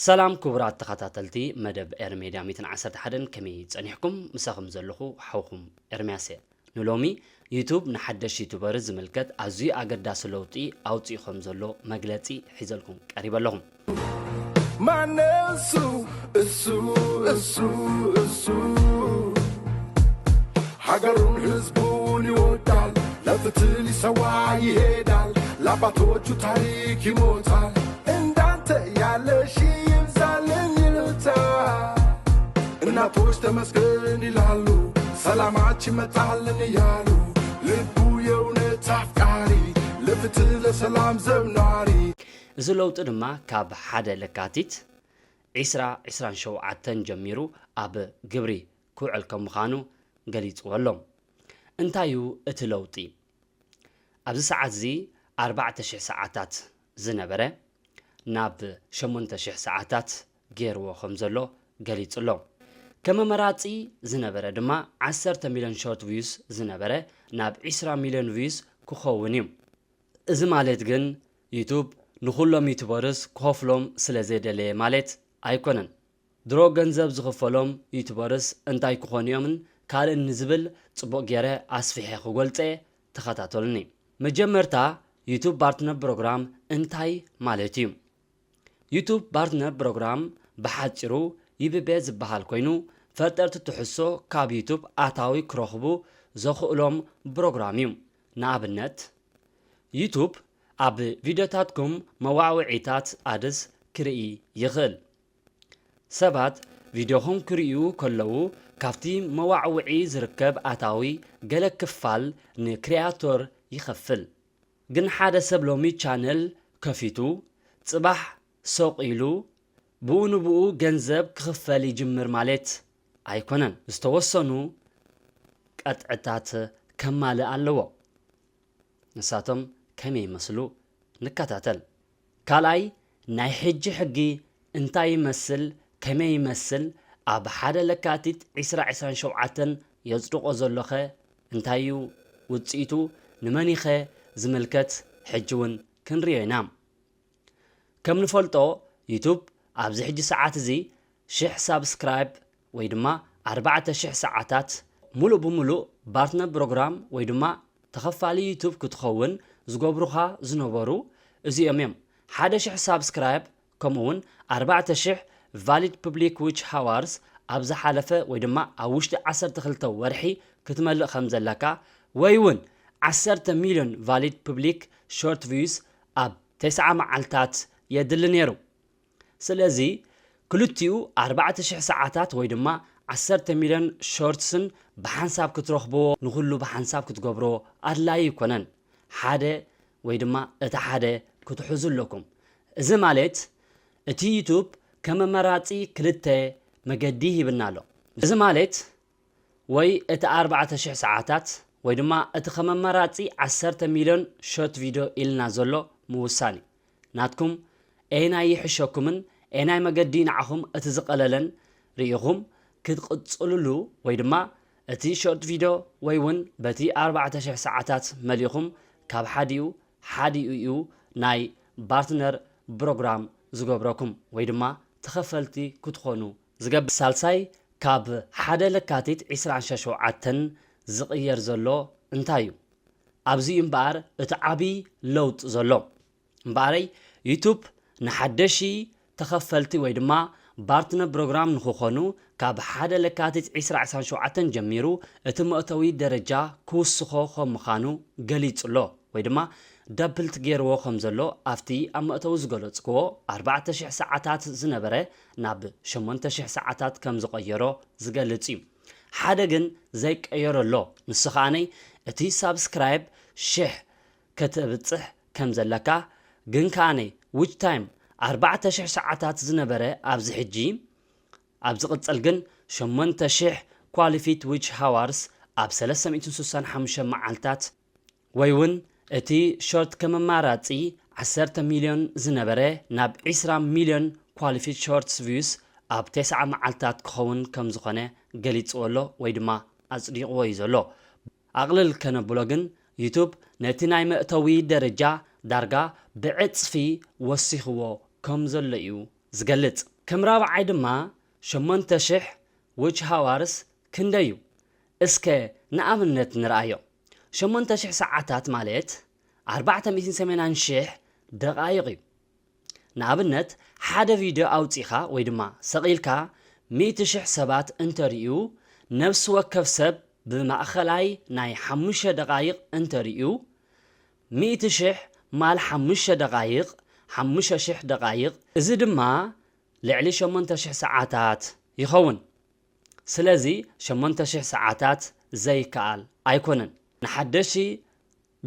سلام كبرات تخاتلتي مدب إرميديا 111 كمي تصنيحكم مساخم زلخو حوكم إرمياسي نلومي يوتيوب نحدش يوتيوبرز ملكت أزوي أقداس لوطي أوتي خمزلو مقلتي حيزلكم قريبا لهم ما نسو السو حقرون حزبون يودال لفتلي سوا يهدال لاباتوجو تاريك يموتال اندانت يالا شي يبزالن يلوتا እናቶች ተመስገን ይላሉ ሰላማችን መጣልን ያሉ ልቡ የእውነት አፍቃሪ ለፍትህ ለሰላም ዘብናሪ እዚ ለውጥ ድማ ካብ ሓደ ለካቲት 2027 ጀሚሩ ኣብ ግብሪ ክውዕል ከም ምዃኑ ገሊፅዎሎም እንታዩ እቲ ለውጢ ኣብዚ ሰዓት እዚ 4000 ሰዓታት ዝነበረ ናብ 8000 ሰዓታት ገይርዎ ከም ዘሎ ገሊፅሎም ከመመራፂ ዝነበረ ድማ 10 ሚልዮን ሾርት ቪውስ ዝነበረ ናብ 20 ሚልዮን ቪውስ ክኸውን እዩ እዚ ማለት ግን ዩቱብ ንኹሎም ዩቱበርስ ክኸፍሎም ስለዘይደለየ ማለት ኣይኮነን ድሮ ገንዘብ ዝኽፈሎም ዩቱበርስ እንታይ ክኾኑ እዮምን ካልእ ንዝብል ጽቡቕ ገይረ ኣስፊሐ ክገልፀ ተኸታተሉኒ መጀመርታ ዩቱብ ፓርትነር ፕሮግራም እንታይ ማለት እዩ ዩቱብ ፓርትነር ፕሮግራም ብሓፂሩ ይብቤ ዝበሃል ኮይኑ ፈጠርቲ ትሕሶ ካብ ዩቱብ ኣታዊ ክረኽቡ ዘኽእሎም ፕሮግራም እዩ ንኣብነት ዩቱብ ኣብ ቪድዮታትኩም መዋዕውዒታት ኣድስ ክርኢ ይኽእል ሰባት ቪድዮኹም ክርእዩ ከለዉ ካብቲ መዋዕውዒ ዝርከብ ኣታዊ ገለ ክፋል ንክሪያቶር ይኸፍል ግን ሓደ ሰብ ሎሚ ቻነል ከፊቱ ጽባሕ ሰቂሉ ብኡ ንብኡ ገንዘብ ክኽፈል ይጅምር ማለት ኣይኮነን ዝተወሰኑ ቀጥዕታት ከማልእ ኣለዎ ንሳቶም ከመይ ይመስሉ ንከታተል ካልኣይ ናይ ሕጂ ሕጊ እንታይ ይመስል ከመይ ይመስል ኣብ ሓደ ለካቲት 2027 የጽድቆ ዘሎኸ እንታይ እዩ ውፅኢቱ ንመኒኸ ዝምልከት ሕጂ እውን ክንሪኦ ኢና ከም ንፈልጦ ዩቱብ ኣብዚ ሕጂ ሰዓት እዚ 1000 ሳብስክራይብ ወይ ድማ 4000 ሰዓታት ሙሉእ ብሙሉእ ፓርትነር ፕሮግራም ወይ ድማ ተኸፋሊ ዩቱብ ክትኸውን ዝገብሩኻ ዝነበሩ እዚኦም እዮም 1000 ሳብስክራይብ ከምኡውን 4000 ቫሊድ ፐብሊክ ዊች ሃዋርስ ኣብ ዝሓለፈ ወይ ድማ ኣብ ውሽጢ 12 ወርሒ ክትመልእ ከም ዘለካ ወይ እውን 10 ሚልዮን ቫሊድ ፐብሊክ ሾርት ቪውስ ኣብ 9 መዓልታት የድሊ ነይሩ ስለዚ ክልቲኡ 4000 ሰዓታት ወይ ድማ 10 ሚልዮን ሾርትስን ብሓንሳብ ክትረኽብዎ ንኹሉ ብሓንሳብ ክትገብሮ ኣድላይ ይኮነን ሓደ ወይ ድማ እቲ ሓደ ክትሕዙ ኣለኩም እዚ ማለት እቲ ዩቱብ ከመመራፂ ክልተ መገዲ ሂብና ኣሎ እዚ ማለት ወይ እቲ 4000 ሰዓታት ወይ ድማ እቲ ከመመራፂ 10 ሚልዮን ሾርት ቪድዮ ኢልና ዘሎ ምውሳኒ ናትኩም ኤናይ ይሕሸኩምን ኤናይ መገዲ ንዓኹም እቲ ዝቐለለን ርኢኹም ክትቕፅልሉ ወይ ድማ እቲ ሾርት ቪድዮ ወይ እውን በቲ 4000 ሰዓታት መሊኹም ካብ ሓዲኡ እዩ ናይ ፓርትነር ፕሮግራም ዝገብረኩም ወይ ድማ ተኸፈልቲ ክትኾኑ ዝገብር ሳልሳይ ካብ ሓደ ለካቲት 27 ዝቕየር ዘሎ እንታይ እዩ ኣብዚ እምበኣር እቲ ዓብይ ለውጥ ዘሎ እምበኣረይ ዩቱብ ንሓደሺ ተኸፈልቲ ወይ ድማ ፓርትነር ፕሮግራም ንክኾኑ ካብ ሓደ ለካቲት 2027 ጀሚሩ እቲ መእተዊ ደረጃ ክውስኾ ከም ምዃኑ ገሊጹሎ ወይ ድማ ደብልት ገይርዎ ከም ዘሎ ኣብቲ ኣብ መእተዊ ዝገለጽክዎ 4000 ሰዓታት ዝነበረ ናብ 8000 ሰዓታት ከም ዝቐየሮ ዝገልጽ እዩ ሓደ ግን ዘይቀየረሎ ንሱ ከዓነይ እቲ ሳብስክራይብ 1000 ከተብፅሕ ከም ዘለካ ግን ከዓነይ ዊች ታይም 4000 ሰዓታት ዝነበረ ኣብዚ ሕጂ ኣብዚ ቅጽል ግን 8000 ኳሊፊድ ዊች ሃዋርስ ኣብ 365 መዓልታት ወይ እውን እቲ ሾርት ከመማራፂ 10 ሚልዮን ዝነበረ ናብ 20 ሚልዮን ኳሊፊድ ሾርትስ ቪውስ ኣብ 9 መዓልታት ክኸውን ከም ዝኾነ ገሊፅዎሎ ወይ ድማ ኣጽዲቕዎ እዩ ዘሎ ኣቕልል ከነብሎ ግን ዩቱብ ነቲ ናይ መእተዊ ደረጃ ዳርጋ ብዕጽፊ ወሲኽዎ ከም ዘሎ እዩ ዝገልጽ ከም ራብዓይ ድማ 8,000 ዊች ሃዋርስ ክንደዩ እስከ ንኣብነት ንርአዮ 8,000 ሰዓታት ማለት 480,000 ደቃይቕ እዩ ንኣብነት ሓደ ቪድዮ ኣውፂኻ ወይ ድማ ሰቂልካ 100,000 ሰባት እንተርእዩ ነፍሲ ወከፍ ሰብ ብማእኸላይ ናይ 5 ደቃይቕ እንተርእዩ 100,000 ማል 5 ደቃይቕ 5,000 ደቃይቕ እዚ ድማ ልዕሊ 8,000 ሰዓታት ይኸውን ስለዚ 8,000 ሰዓታት ዘይከኣል ኣይኮነን ንሓደሺ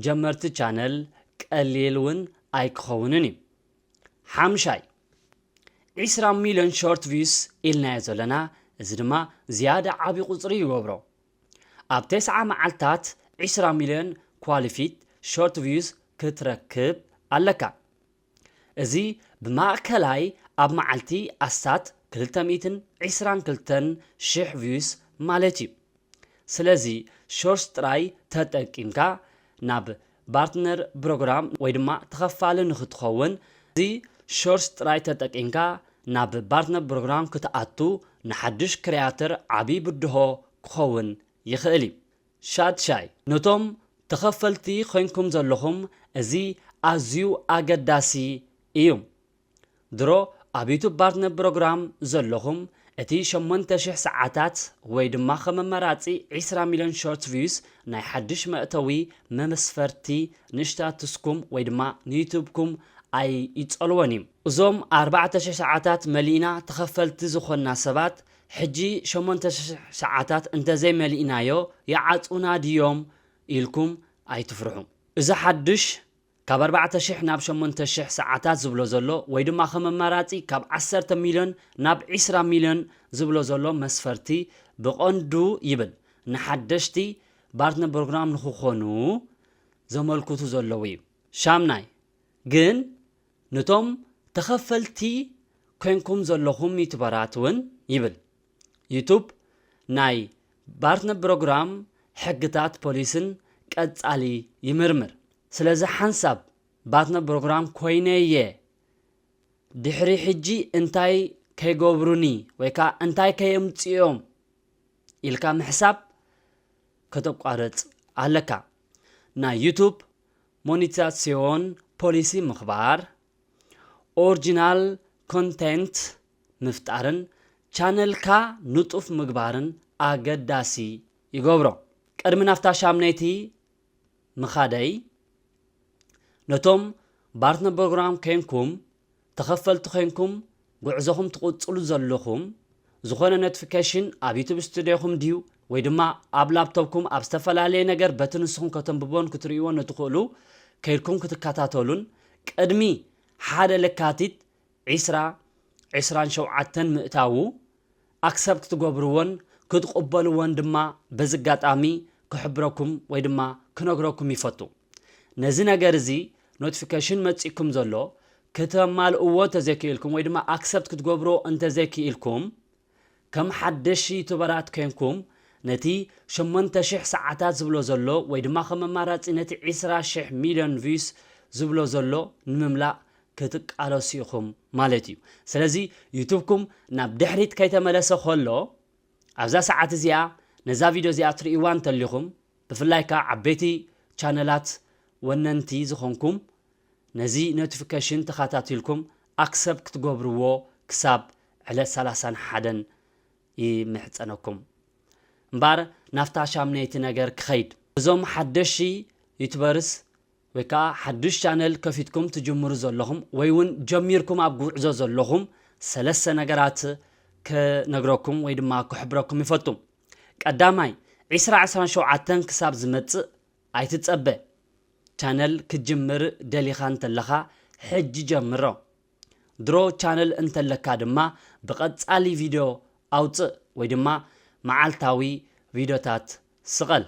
ጀመርቲ ቻነል ቀሊል እውን ኣይክኸውንን እዩ ሓምሻይ 20 ሚልዮን ሾርት ቪውስ ኢልናዮ ዘለና እዚ ድማ ዝያዳ ዓብዪ ቁፅሪ ይገብሮ ኣብ 9 መዓልታት 20 ሚልዮን ኳሊፊት ሾርት ቪውስ ክትረክብ ኣለካ እዚ ብማእከላይ ኣብ መዓልቲ ኣስታት 222,000 ቪውስ ማለት እዩ ስለዚ ሾርትስ ጥራይ ተጠቂምካ ናብ ፓርትነር ፕሮግራም ወይ ድማ ተኸፋሊ ንኽትኸውን እዚ ሾርትስ ጥራይ ተጠቂምካ ናብ ፓርትነር ፕሮግራም ክትኣቱ ንሓድሽ ክሪያተር ዓብዪ ብድሆ ክኸውን ይኽእል እዩ ሻድሻይ ነቶም ተኸፈልቲ ኮይንኩም ዘለኹም እዚ ኣዝዩ ኣገዳሲ እዩ ድሮ ኣብ ዩቱብ ፓርትነር ፕሮግራም ዘለኹም እቲ 8,000 ሰዓታት ወይ ድማ ከመመራፂ 20 ሚልዮን ሾርት ቪውስ ናይ ሓድሽ መእተዊ መመስፈርቲ ንሽታትስኩም ወይ ድማ ንዩቱብኩም ኣይ ይፀልዎን እዩ እዞም 4,000 ሰዓታት መሊእና ተኸፈልቲ ዝኾንና ሰባት ሕጂ 8,000 ሰዓታት እንተዘይ መሊእናዮ ይዓፁና ድዮም ኢልኩም ኣይትፍርሑ እዚ ሓድሽ ካብ 4,000 ናብ 8,000 ሰዓታት ዝብሎ ዘሎ ወይ ድማ ከመመራፂ ካብ 10 ሚልዮን ናብ 20 ሚልዮን ዝብሎ ዘሎ መስፈርቲ ብቐንዱ ይብል ንሓደሽቲ ፓርትነር ፕሮግራም ንክኾኑ ዘመልክቱ ዘለዉ እዩ ሻምናይ ግን ነቶም ተኸፈልቲ ኮይንኩም ዘለኹም ዩቱበራት እውን ይብል ዩቱብ ናይ ፓርትነር ፕሮግራም ሕግታት ፖሊስን ቀጻሊ ይምርምር ስለዚ ሓንሳብ ፓርትነር ፕሮግራም ኮይነየ ድሕሪ ሕጂ እንታይ ከይገብሩኒ ወይ ከዓ እንታይ ከየምፅኦም ኢልካ ምሕሳብ ከተቋርፅ ኣለካ ናይ ዩቱብ ሞኔታይዜሽን ፖሊሲ ምኽባር ኦሪጂናል ኮንቴንት ምፍጣርን ቻነልካ ንጡፍ ምግባርን ኣገዳሲ ይገብሮ ቅድሚ ናፍታ ሻምነይቲ ምኻደይ ነቶም ፓርትነር ፕሮግራም ኮይንኩም ተኸፈልቲ ኮይንኩም ጉዕዞኹም ትቕፅሉ ዘለኹም ዝኾነ ኖቲፊኬሽን ኣብ ዩቱብ ስቱድዮኹም ድዩ ወይ ድማ ኣብ ላፕቶፕኩም ኣብ ዝተፈላለየ ነገር በቲ ንስኹም ከተንብቦን ክትርእይዎን እትኽእሉ ከይድኩም ክትከታተሉን ቅድሚ ሓደ ለካቲት 2027 ምእታው ኣክሰፕት ትገብርዎን ክትቕበልዎን ድማ በዝጋጣሚ ክሕብረኩም ወይ ድማ ክነግረኩም ይፈቱ ነዚ ነገር እዚ ኖቲፊኬሽን መፂኩም ዘሎ ከተማልእዎ ተዘይክኢልኩም ወይ ድማ ኣክሰፕት ክትገብሮ እንተዘይክኢልኩም ከም ሓደሽ ዩቱበራት ኮይንኩም ነቲ 8,000 ሰዓታት ዝብሎ ዘሎ ወይ ድማ ከመማራፂ ነቲ 20,000 ሚልዮን ቪውስ ዝብሎ ዘሎ ንምምላእ ክትቃለሱ ኢኹም ማለት እዩ ስለዚ ዩቱብኩም ናብ ድሕሪት ከይተመለሰ ከሎ ኣብዛ ሰዓት እዚኣ ነዛ ቪድዮ እዚኣ ትርእይዋ እንተሊኹም ብፍላይ ከዓ ዓበይቲ ቻነላት ወነንቲ ዝኾንኩም ነዚ ኖቲፊኬሽን ተኸታቲልኩም ኣክሰፕት ክትገብርዎ ክሳብ ዕለት 31 ይምሕፀነኩም እምበር ናፍታ ሻምነይቲ ነገር ክኸይድ እዞም ሓደሺ ዩቱበርስ ወይ ከዓ ሓድሽ ቻነል ከፊትኩም ትጅምሩ ዘለኹም ወይ እውን ጀሚርኩም ኣብ ጉዕዞ ዘለኹም ሰለስተ ነገራት ክነግረኩም ወይ ድማ ክሕብረኩም ይፈቱ ቀዳማይ 2027 ክሳብ ዝመፅእ ኣይትፀበ ቻነል ክጅምር ደሊኻ እንተለኻ ሕጂ ጀምሮ ድሮ ቻነል እንተለካ ድማ ብቐጻሊ ቪድዮ ኣውፅእ ወይ ድማ መዓልታዊ ቪድዮታት ስቐል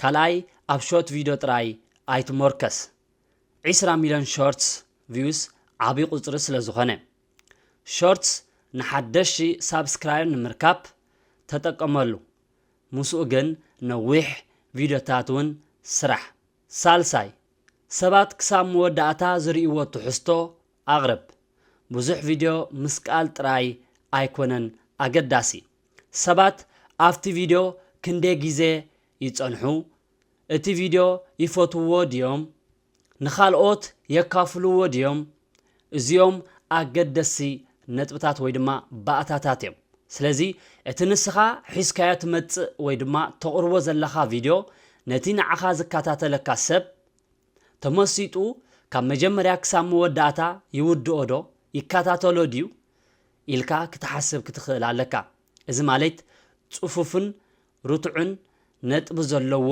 ካልኣይ ኣብ ሾርት ቪድዮ ጥራይ ኣይትሞርከስ 20 ሚልዮን ሾርትስ ቪውስ ዓብዪ ቁፅሪ ስለ ዝኾነ ሾርትስ ንሓደሽ ሳብስክራይብ ንምርካብ ተጠቀመሉ ምስኡ ግን ነዊሕ ቪድዮታት እውን ስራሕ ሳልሳይ ሰባት ክሳብ መወዳእታ ዝርእይዎ ትሕዝቶ ኣቕርብ ብዙሕ ቪድዮ ምስቃል ጥራይ ኣይኮነን ኣገዳሲ ሰባት ኣብቲ ቪድዮ ክንደይ ግዜ ይጸንሑ እቲ ቪድዮ ይፈትውዎ ድዮም ንኻልኦት የካፍልዎ ድዮም እዚኦም ኣገደሲ ነጥብታት ወይ ድማ ባእታታት እዮም ስለዚ እቲ ንስኻ ሒዝካዮ ትመጽእ ወይ ድማ ተቕርቦ ዘለኻ ቪድዮ ነቲ ንዓኻ ዝከታተለካ ሰብ ተመሲጡ ካብ መጀመርያ ክሳብ መወዳእታ ይውድኦ ዶ ይከታተሎ ድዩ ኢልካ ክትሓስብ ክትኽእል ኣለካ እዚ ማለት ጽፉፍን ርቱዕን ነጥብ ዘለዎ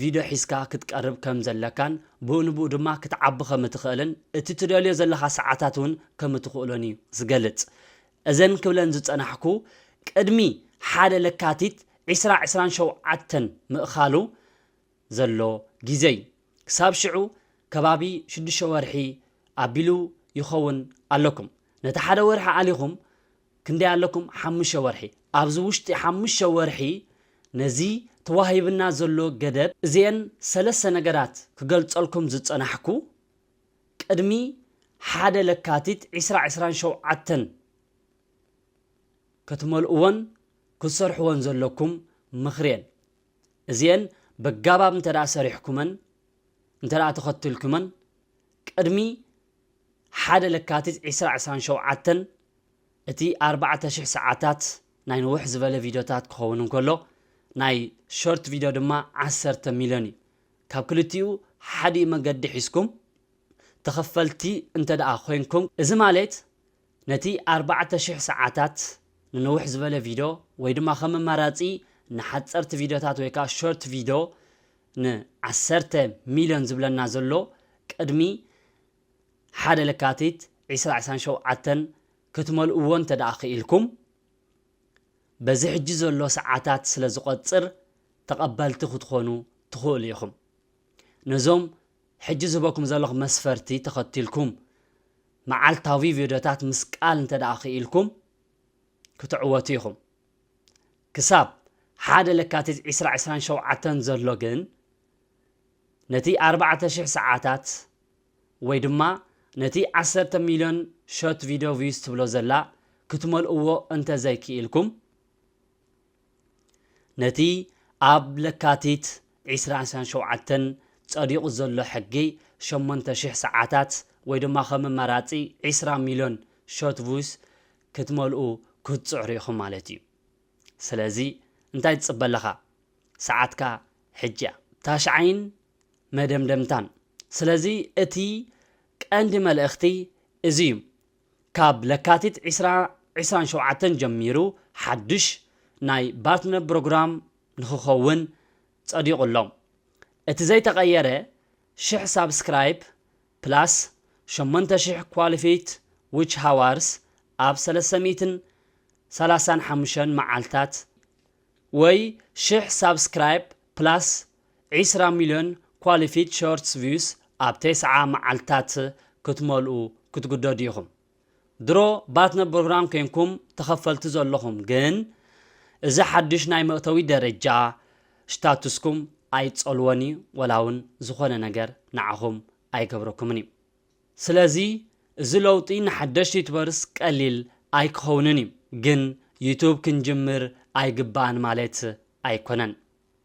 ቪድዮ ሒዝካ ክትቀርብ ከም ዘለካን ብኡንብኡ ድማ ክትዓቢ ከም እትኽእልን እቲ ትደልዮ ዘለኻ ሰዓታት እውን ከም እትኽእሎን እዩ ዝገልጽ እዘን ክብለን ዝጸናሕኩ ቅድሚ ሓደ ለካቲት 2027 ምእኻሉ ዘሎ ግዜ ክሳብ ሽዑ ከባቢ 6 ወርሒ ኣቢሉ ይኸውን ኣለኩም ነቲ ሓደ ወርሒ ኣሊኹም ክንደይ ኣለኩም 5 ወርሒ ኣብዚ ውሽጢ 5 ወርሒ ነዚ ተዋሂብና ዘሎ ገደብ እዚአን ሰለስተ ነገራት ክገልጸልኩም ዝጸናሕኩ ቅድሚ ሓደ ለካቲት 2027 ክትመልእዎን ክሰርሕዎን ዘለኩም ምኽርየን እዚአን በጋባብ እንተዳ ሰሪሕኩመን እንተዳ ተኸትልኩመን ቅድሚ ሓደ ለካቲት 2027 እቲ 4000 ሰዓታት ናይ ንውሕ ዝበለ ቪድዮታት ክኸውን እንከሎ ናይ ሾርት ቪድዮ ድማ 10 ሚልዮን እዩ ካብ ክልቲኡ ሓደ መንገዲ ሒዝኩም ተኸፈልቲ እንተደኣ ኮይንኩም እዚ ማለት ነቲ 4000 ሰዓታት ንንውሕ ዝበለ ቪድዮ ወይ ድማ ከም መራጺ ንሓጸርቲ ቪድዮታት ወይ ከዓ ሾርት ቪድዮ ን10 ሚልዮን ዝብለና ዘሎ ቅድሚ ሓደ ለካቲት 2027 ክትመልእዎ እንተደኣ ክኢልኩም በዚ ሕጂ ዘሎ ሰዓታት ስለ ዝቆጽር ተቐበልቲ ክትኾኑ ትኽእሉ ኢኹም ነዞም ሕጂ ዝህበኩም ዘለኹ መስፈርቲ ተኸቲልኩም መዓልታዊ ቪድዮታት ምስ ቃል እንተደኣ ክኢልኩም ክትዕወቱ ኢኹም ክሳብ ሓደ ለካቲት 2027 ዘሎ ግን ነቲ 4000 ሰዓታት ወይ ድማ ነቲ 10 ሚልዮን ሾርት ቪድዮ ቪውስ ትብሎ ዘላ ክትመልእዎ እንተዘይክኢልኩም ነቲ ኣብ ለካቲት 2027 ጸዲቑ ዘሎ ሕጊ 8000 ሰዓታት ወይ ድማ ከም መራጺ 20 ሚልዮን ሾርት ቪውስ ክትመልኡ ክትጽዕሩ ኢኹም ማለት እዩ ስለዚ እንታይ ትጽበለኻ ሰዓትካ ሕጂ ታሽዓይን መደምደምታን ስለዚ እቲ ቀንዲ መልእኽቲ እዚ እዩ ካብ ለካቲት 2027 ጀሚሩ ሓድሽ ናይ ባርትነር ፕሮግራም ንኽኸውን ጸዲቑሎም እቲ ዘይተቐየረ 1000 ሳብስክራይብ ፕላስ 8000 ኳሊፊት ዊች ሃዋርስ ኣብ 335 መዓልታት ወይ 1000 ሳብስክራይብ ፕላስ 20 ሚልዮን ኳሊፊት ሾርትስ ቪውስ ኣብ 9 መዓልታት ክትመልኡ ክትግደዱ ኢኹም ድሮ ባርትነር ፕሮግራም ኮይንኩም ተኸፈልቲ ዘለኹም ግን እዚ ሓድሽ ናይ መእተዊ ደረጃ ስታቱስኩም ኣይጸልወኒ ወላውን ዝኾነ ነገር ንዓኹም ኣይገብረኩምን እዩ ስለዚ እዚ ለውጢ ንሓደሽቲ ዩቱበርስ ቀሊል ኣይክኸውንን እዩ ግን ዩቱብ ክንጅምር ኣይግባእን ማለት ኣይኮነን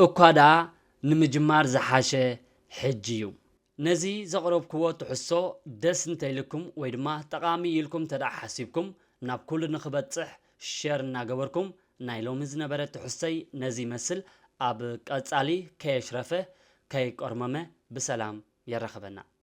እኳ ደኣ ንምጅማር ዝሓሸ ሕጂ እዩ ነዚ ዘቕረብክዎ ትሕሶ ደስ እንተይልኩም ወይ ድማ ጠቓሚ ኢልኩም ተደኣ ሓሲብኩም ናብ ኩሉ ንኽበጽሕ ሼር እናገበርኩም ናይ ሎሚ ዝነበረ ትሕሶይ ነዚ ይመስል ኣብ ቀጻሊ ከየሽረፈ ከይቆርመመ ብሰላም የረኸበና